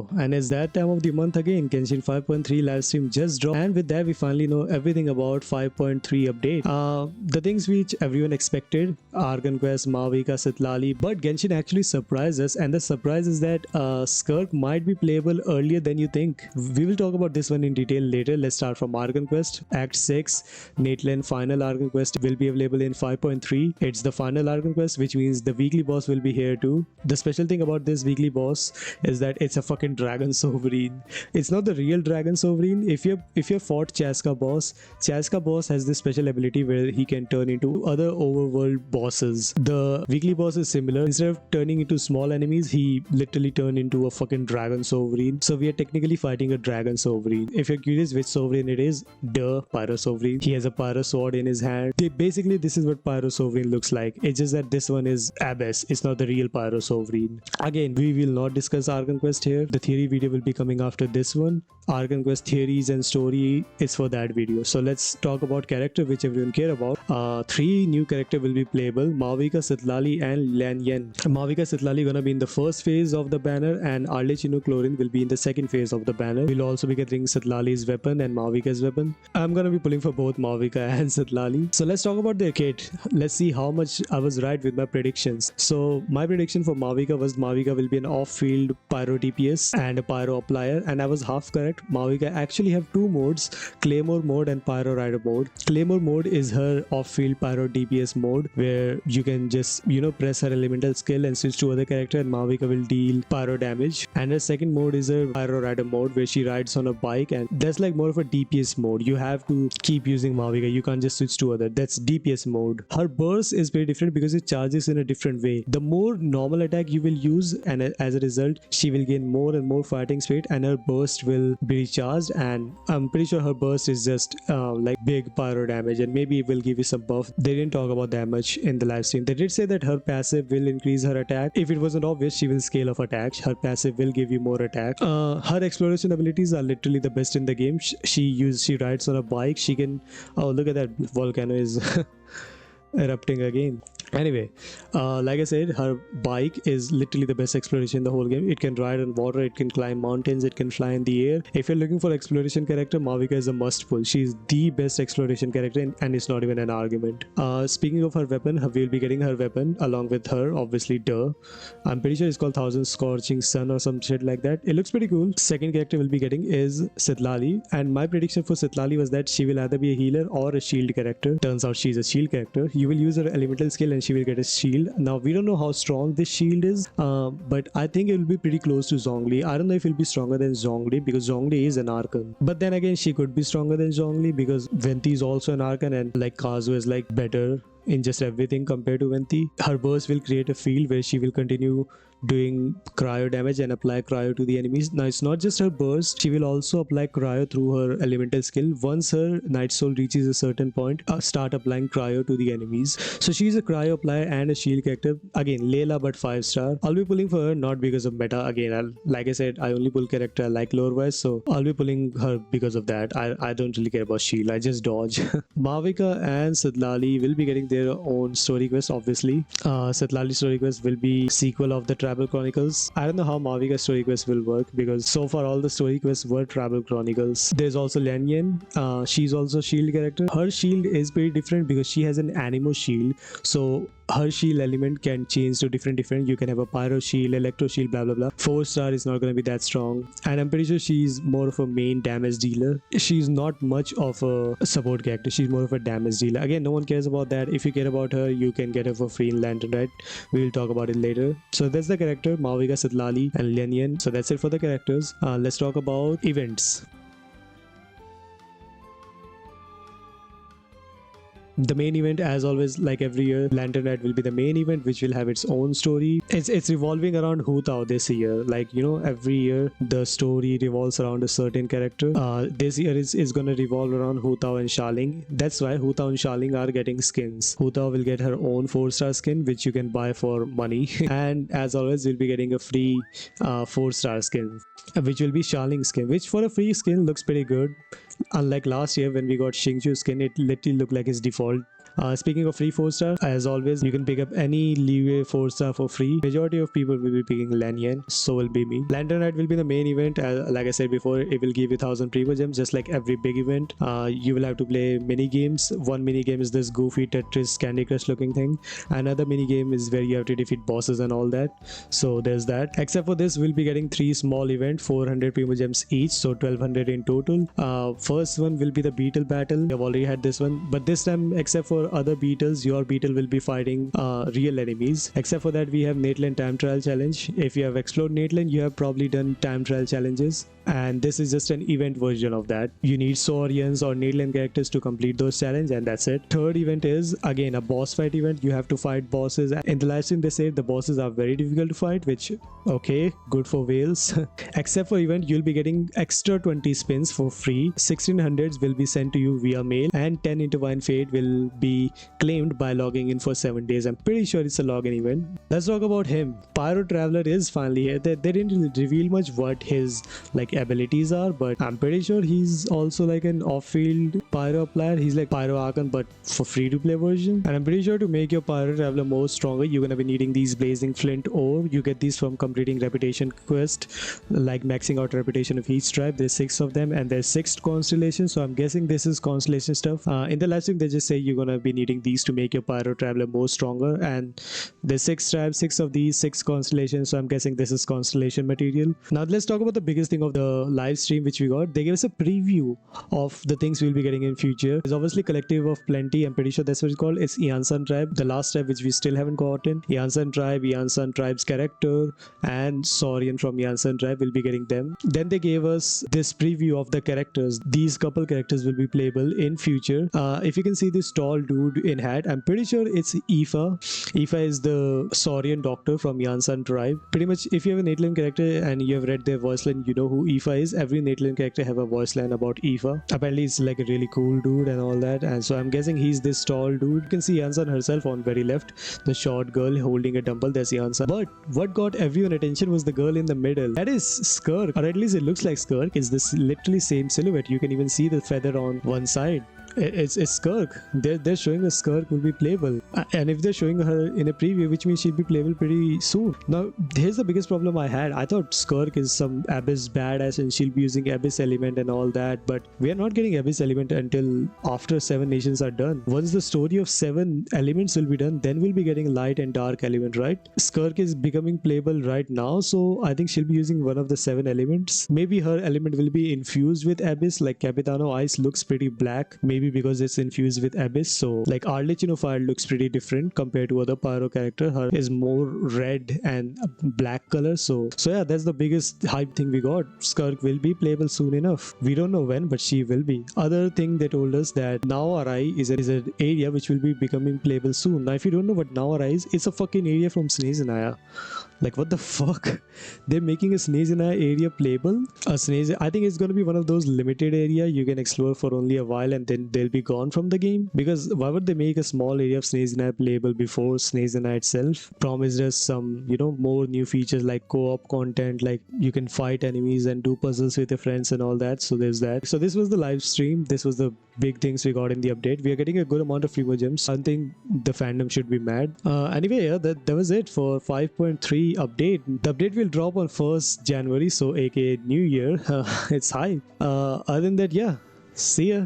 Oh, and it's that time of the month again. Genshin 5.3 live stream just dropped, and with that, we finally know everything about 5.3 update. The things which everyone expected: Argon Quest, Mavuika, Sitlali, but Genshin actually surprised us, and the surprise is that Skirk might be playable earlier than you think. We will talk about this one in detail later. Let's start from Argon Quest. Act 6, Natlan final Argon Quest will be available in 5.3. It's the final Argon Quest, which means the weekly boss will be here too. The special thing about this weekly boss is that it's a fucking dragon sovereign. It's not the real dragon sovereign. If you fought Chaska boss has this special ability where he can turn into other overworld bosses. The weekly boss is similar. Instead of turning into small enemies, he literally turned into a fucking dragon sovereign. So we are technically fighting a dragon sovereign. If you're curious which sovereign it is, the pyro sovereign. He has a pyro sword in his hand. Basically, this is what pyro sovereign looks like. It's just that this one is abyss. It's not the real pyro sovereign. Again, we will not discuss Argon Quest here. The theory video will be coming after this one. Argon Quest theories and story is for that video. So let's talk about character which everyone care about. 3 new character will be playable: Mavuika, Sitlali, and Lanyan. Mavuika, Sitlali gonna be in the first phase of the banner, and Arlecchino Chlorine will be in the second phase of the banner. We'll also be getting Sitlali's weapon and Mavuika's weapon. I'm gonna be pulling for both Mavuika and Sitlali. So let's talk about their kit. Let's see how much I was right with my predictions. So my prediction for Mavuika was Mavuika will be an off-field pyro DPS and a pyro applier, and I was half correct. Mavuika actually have 2 modes: Claymore mode and Pyro Rider mode. Claymore mode is her off-field pyro DPS mode, where you can just press her elemental skill and switch to other character, and Mavuika will deal pyro damage. And her second mode is her Pyro Rider mode, where she rides on a bike, and that's like more of a DPS mode. You have to keep using Mavuika. You can't just switch to other. That's DPS mode. Her burst is very different because it charges in a different way. The more normal attack you will use, and as a result, she will gain more and more fighting speed, and her burst will be recharged. And I'm pretty sure her burst is just like big pyro damage, and maybe it will give you some buff. They didn't talk about that much in the live stream. They did say that her passive will increase her attack. If it wasn't obvious, she will scale off attacks. Her passive will give you more attack. Her exploration abilities are literally the best in the game. She rides on a bike. She can, oh, look at that, volcano is erupting again. Anyway, like I said, her bike is literally the best exploration in the whole game. It can ride on water, it can climb mountains, it can fly in the air. If you're looking for exploration character, Mavuika is a must pull. She's the best exploration character, and it's not even an argument. Speaking of her weapon, we'll be getting her weapon along with her, obviously, duh. I'm pretty sure it's called 1000 Scorching Sun or some shit like that. It looks pretty cool. Second character we'll be getting is Sitlali, and my prediction for Sitlali was that she will either be a healer or a shield character. Turns out she's a shield character. You will use her elemental skill and she will get a shield. Now we don't know how strong this shield is, but I think it will be pretty close to Zhongli. I don't know if it'll be stronger than Zhongli, because Zhongli is an Archon. But then again, she could be stronger than Zhongli because Venti is also an Archon, and like Kazuo is like better in just everything compared to Venti. Her burst will create a field where she will continue doing cryo damage and apply cryo to the enemies. Now it's not just her burst, she will also apply cryo through her elemental skill. Once her Night Soul reaches a certain point, start applying cryo to the enemies. So she's a cryo applier and a shield character. Again, Layla, but 5-star. I'll be pulling for her not because of meta. Again, like I said, I only pull character I like lore wise, so I'll be pulling her because of that. I don't really care about shield, I just dodge. Mavuika and Sitlali will be getting their own story quest, obviously. Sitlali story quest will be sequel of the Travel Chronicles. I don't know how Mavuika's story quest will work, because so far all the story quests were Travel Chronicles. There's also Lanyan. She's also a shield character. Her shield is very different because she has an anemo shield, so her shield element can change to different. You can have a pyro shield, electro shield, blah blah blah. 4-star is not going to be that strong, and I'm pretty sure she's more of a main damage dealer. She's not much of a support character. She's more of a damage dealer. Again, no one cares about that. If you care about her, you can get her for free in Lantern, right? We'll talk about it later. So that's the character, Mavuika, Sitlali, and Lanyan. So that's it for the characters. Let's talk about events. The main event, as always, like every year, Lantern Night will be the main event, which will have its own story. It's revolving around Hu Tao this year. Like, every year the story revolves around a certain character. This year is gonna revolve around Hu Tao and Xialing. That's why Hu Tao and Xialing are getting skins. Hu Tao will get her own 4-star skin, which you can buy for money. And as always, we'll be getting a free 4-star skin, which will be Xialing skin, which for a free skin looks pretty good. Unlike last year when we got Xingqiu skin, it literally looked like his default Speaking of free 4-star, as always, you can pick up any leeway 4-star for free. Majority of people will be picking Lanyan, so will be me. Lantern Night will be the main event. Like I said before, it will give you 1000 primo gems, just like every big event. You will have to play mini games. One mini game is this goofy Tetris Candy Crush looking thing. Another mini game is where you have to defeat bosses and all that. So there's that. Except for this, we'll be getting 3 small events, 400 primo gems each, so 1200 in total. First one will be the beetle battle. I've already had this one, but this time, except for other beetles, your beetle will be fighting real enemies. Except for that, we have Nateland time trial challenge. If you have explored Nateland, you have probably done time trial challenges, and this is just an event version of that. You need Saurians or Nateland characters to complete those challenges, and that's it. Third event is again a boss fight event. You have to fight bosses. In the live stream, they say the bosses are very difficult to fight, which okay, good for whales. Except for event, you'll be getting extra 20 spins for free. 1600s will be sent to you via mail, and 10 into 1 fate will be claimed by logging in for 7 days. I'm pretty sure it's a login event. Let's talk about him. Pyro Traveler is finally here. They didn't really reveal much what his like abilities are, but I'm pretty sure he's also like an off-field pyro player. He's like Pyro Archon, but for free-to-play version. And I'm pretty sure to make your Pyro Traveler more stronger, you're gonna be needing these Blazing Flint ore. You get these from completing reputation quest, like maxing out reputation of each tribe. There's 6 of them, and there's 6 constellations. So I'm guessing this is constellation stuff. In the live stream, they just say you're gonna be needing these to make your Pyro Traveler more stronger. And there's 6 tribes, 6 of these, 6 constellations. So I'm guessing this is constellation material. Now let's talk about the biggest thing of the live stream which we got. They gave us a preview of the things we'll be getting in future. It's obviously collective of plenty. I'm pretty sure that's what it's called. It's Yansan tribe, the last tribe which we still haven't gotten. Yansan tribe's character, and Saurian from Yansan tribe will be getting them. Then they gave us this preview of the characters. These couple characters will be playable in future. If you can see this tall dude in hat, I'm pretty sure it's Aoife. Aoife is the Saurian doctor from Yansan tribe. Pretty much, if you have a Nateland character and you have read their voice line, you know who Aoife is. Every Nateland character have a voice line about Aoife. Apparently, it's like a really cool dude and all that. And so I'm guessing he's this tall dude. You can see Yansan herself on very left, the short girl holding a dumbbell. That's Yansan. But what got everyone attention was the girl in the middle. That is Skirk, or at least it looks like Skirk. It's this literally same silhouette. You can even see the feather on one side. It's Skirk. They're showing us Skirk will be playable, and if they're showing her in a preview, which means she'll be playable pretty soon. Now here's the biggest problem I had. I thought Skirk is some Abyss badass and she'll be using Abyss element and all that, but we are not getting Abyss element until after 7 nations are done. Once the story of 7 elements will be done, then we'll be getting light and dark element, right? Skirk is becoming playable right now, so I think she'll be using one of the 7 elements. Maybe her element will be infused with Abyss, like Capitano Ice looks pretty black. Maybe because it's infused with Abyss. So like Arlecchino Fire looks pretty different compared to other Pyro character. Her is more red and black color. So yeah, that's the biggest hype thing we got. Skirk will be playable soon enough. We don't know when, but she will be. Other thing they told us that Nawarai is an area which will be becoming playable soon. Now if you don't know what Nawarai is, it's a fucking area from Snezenaya. Like what the fuck? They're making a Snezenaya area playable? I think it's gonna be one of those limited area you can explore for only a while and then they'll be gone from the game. Because why would they make a small area of Snezenaya playable before Snezenaya itself? Promised us some, more new features like co-op content, like you can fight enemies and do puzzles with your friends and all that. So there's that. So this was the live stream. This was the big things we got in the update. We are getting a good amount of free gems. I think the fandom should be mad. Anyway, yeah, that was it for 5.3 update. The update will drop on 1st January, so aka New Year. It's hype. Other than that, yeah, see ya.